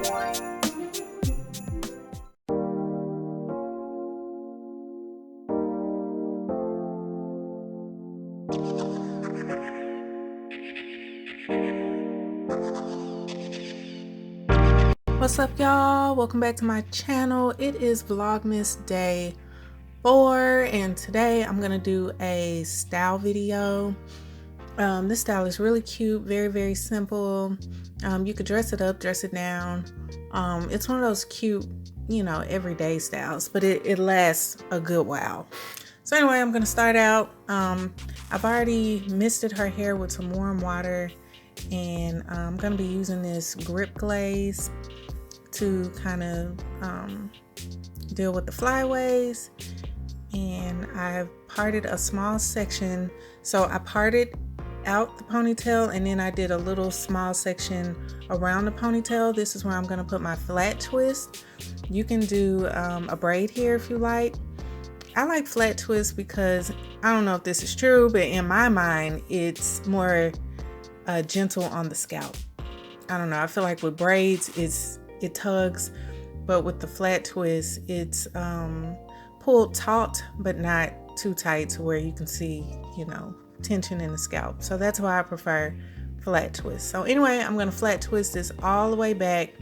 What's up, y'all? Welcome back to my channel. It is Vlogmas day 4 and today I'm gonna do a style video. This style is really cute, very simple. You could dress it up, dress it down. It's one of those cute, everyday styles, but it lasts a good while. So anyway, I'm gonna start out. I've already misted her hair with some warm water, and I'm gonna be using this grip glaze to kind of deal with the flyaways. And I've parted a small section, so I parted out the ponytail and then I did a little small section around the ponytail. This is where I'm going to put my flat twist. You can do a braid here if you like. I like flat twists because I don't know if this is true, but in my mind it's more gentle on the scalp. I don't know, I feel like with braids it tugs, but with the flat twist it's pulled taut but not too tight to where you can see tension in the scalp. So that's why I prefer flat twist. So anyway, I'm going to flat twist this all the way back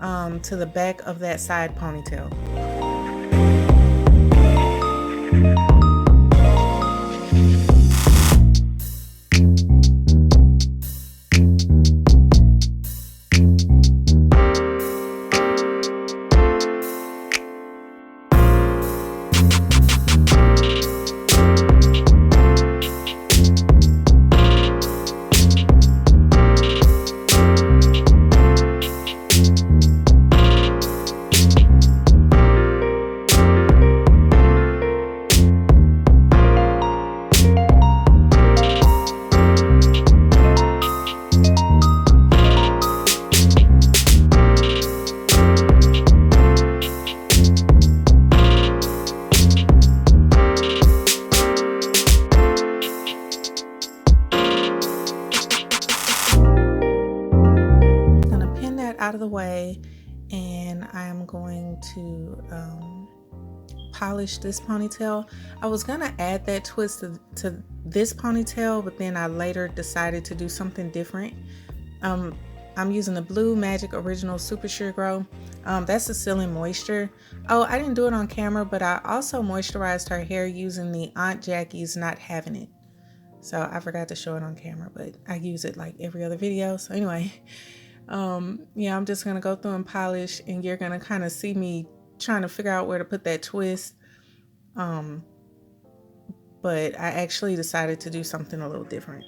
to the back of that side ponytail. Out of the way, and I'm going to polish this ponytail. I was gonna add that twist to this ponytail, but then I later decided to do something different. I'm using the Blue Magic Original Super Sheer Grow. That's a Sealing Moisture. Oh, I didn't do it on camera, but I also moisturized her hair using the Aunt Jackie's Not Having It. So I forgot to show it on camera, but I use it like every other video. So anyway, yeah, I'm just gonna go through and polish, and you're gonna kind of see me trying to figure out where to put that twist. But I actually decided to do something a little different.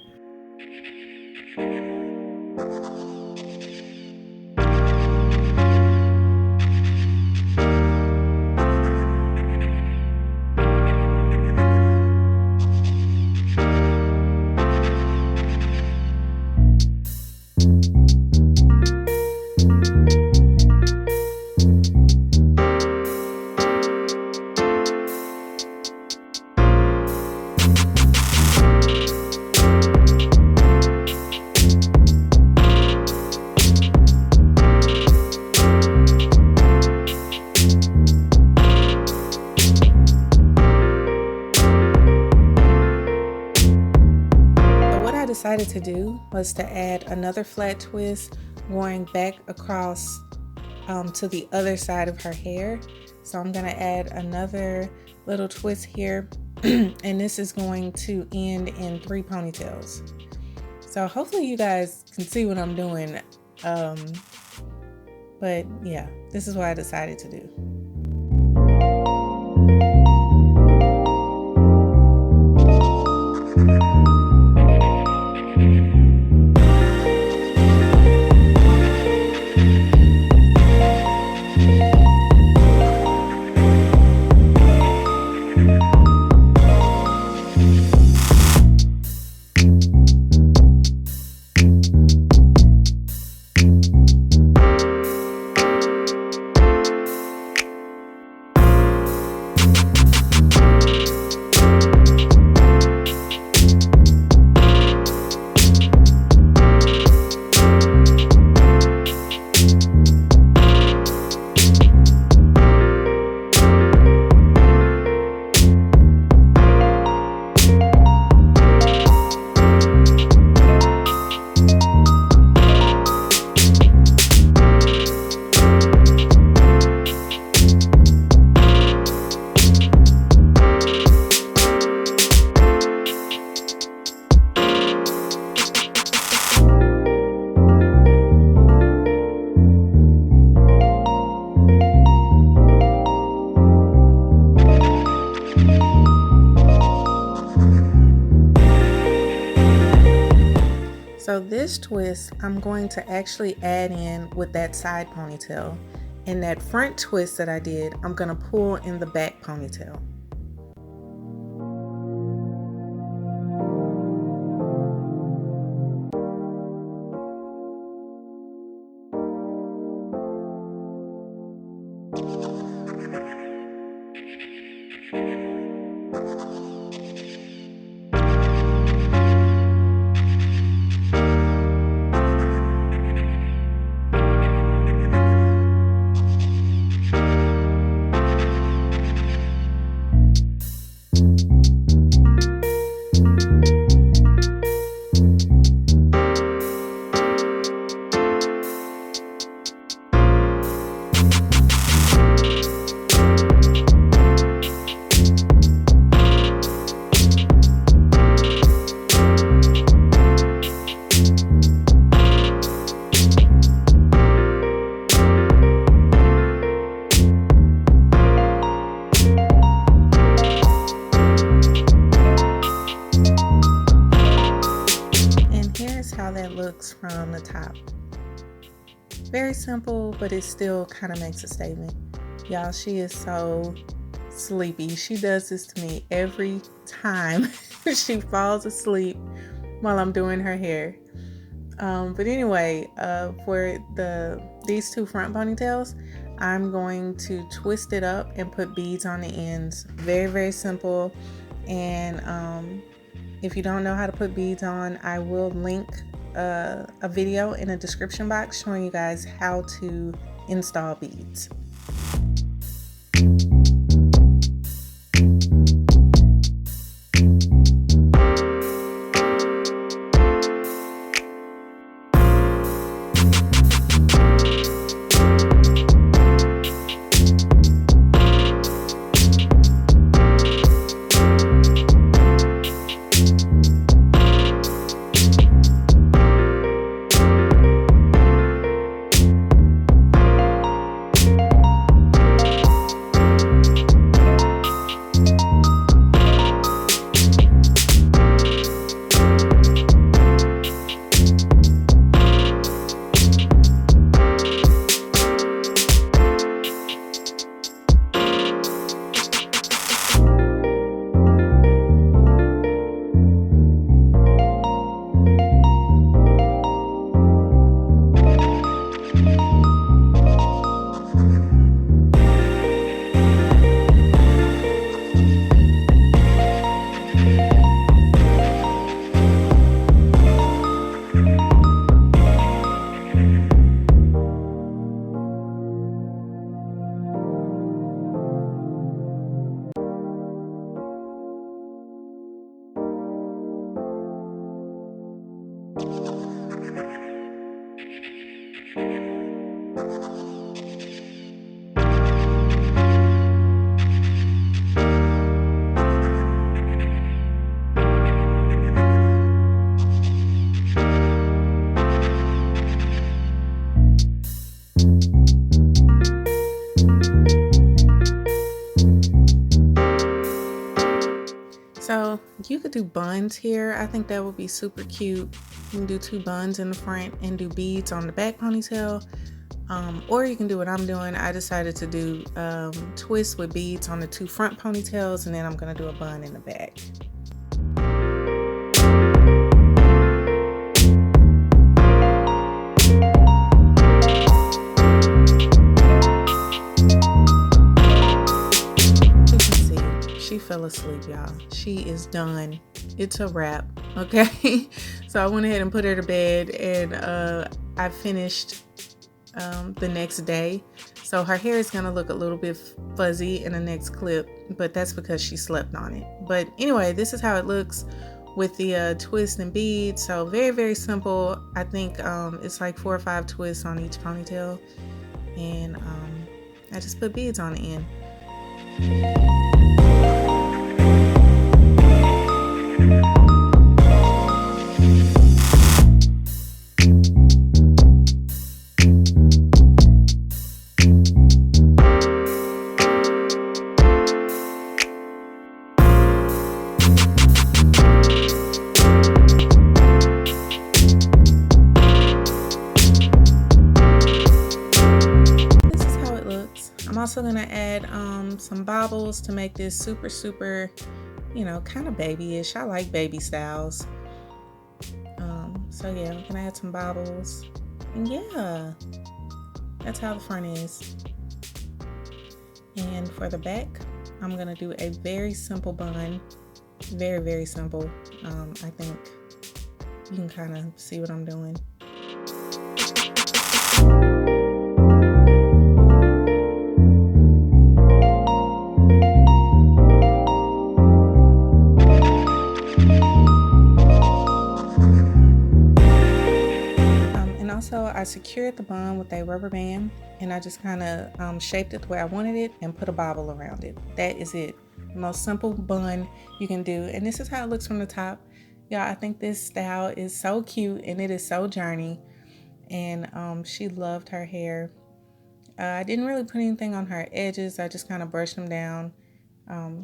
Decided to do was to add another flat twist going back across to the other side of her hair. So I'm going to add another little twist here and this is going to end in 3 ponytails. So hopefully you guys can see what I'm doing, but yeah, this is what I decided to do. So this twist I'm going to actually add in with that side ponytail, and that front twist that I did I'm going to pull in the back ponytail. How that looks from the top. Very simple, but it still kind of makes a statement. Y'all, she is so sleepy. She does this to me every time. She falls asleep while I'm doing her hair. But anyway, for these two front ponytails, I'm going to twist it up and put beads on the ends. Very, very simple. And if you don't know how to put beads on, I will link a video in the description box showing you guys how to install beads. So you could do buns here. I think that would be super cute. You can do two buns in the front and do beads on the back ponytail. Or you can do what I'm doing. I decided to do twists with beads on the two front ponytails, and then I'm gonna do a bun in the back. She fell asleep, y'all. She is done. It's a wrap. Okay. So I went ahead and put her to bed, and I finished the next day. So her hair is going to look a little bit fuzzy in the next clip, but that's because she slept on it. But anyway, this is how it looks with the twist and beads. So very, very simple. I think it's like 4 or 5 twists on each ponytail, and I just put beads on the end. also gonna add some bobbles to make this super, you know, kind of babyish. I like baby styles. So yeah, I'm gonna add some bobbles. And yeah, that's how the front is. And for the back, I'm gonna do a very simple bun. Very simple. I think you can kind of see what I'm doing. Also, I secured the bun with a rubber band, and I just kind of shaped it the way I wanted it and put a bobble around it. That is it. The most simple bun you can do, and this is how it looks from the top. Y'all, I think this style is so cute and it is so Journey, and she loved her hair. I didn't really put anything on her edges. I just kind of brushed them down.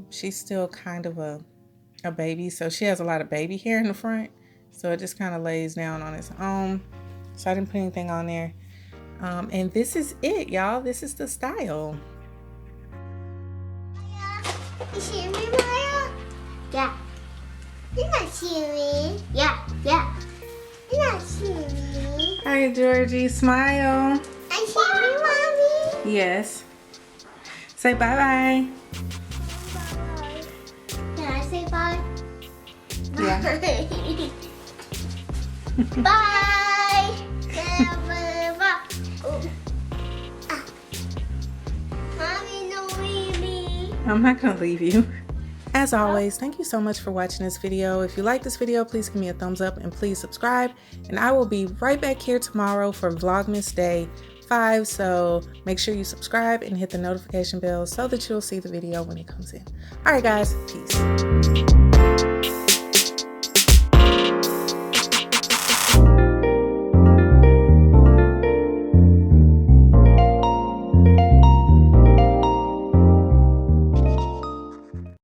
She's still kind of a baby, so she has a lot of baby hair in the front, so it just kind of lays down on its own. So I didn't put anything on there. And this is it, y'all. This is the style. Maya, you see me, Maya? Yeah. You're not seeing me. Yeah. You're not seeing me. Hi, Georgie. Smile. I see me, Mommy. Yes. Say bye-bye. Bye. Can I say bye? Yeah. Bye. Mommy, don't leave me. I'm not gonna leave you. As always, thank you so much for watching this video. If you like this video, please give me a thumbs up and please subscribe. And I will be right back here tomorrow for Vlogmas Day 5. So make sure you subscribe and hit the notification bell so that you'll see the video when it comes in. All right, guys, peace.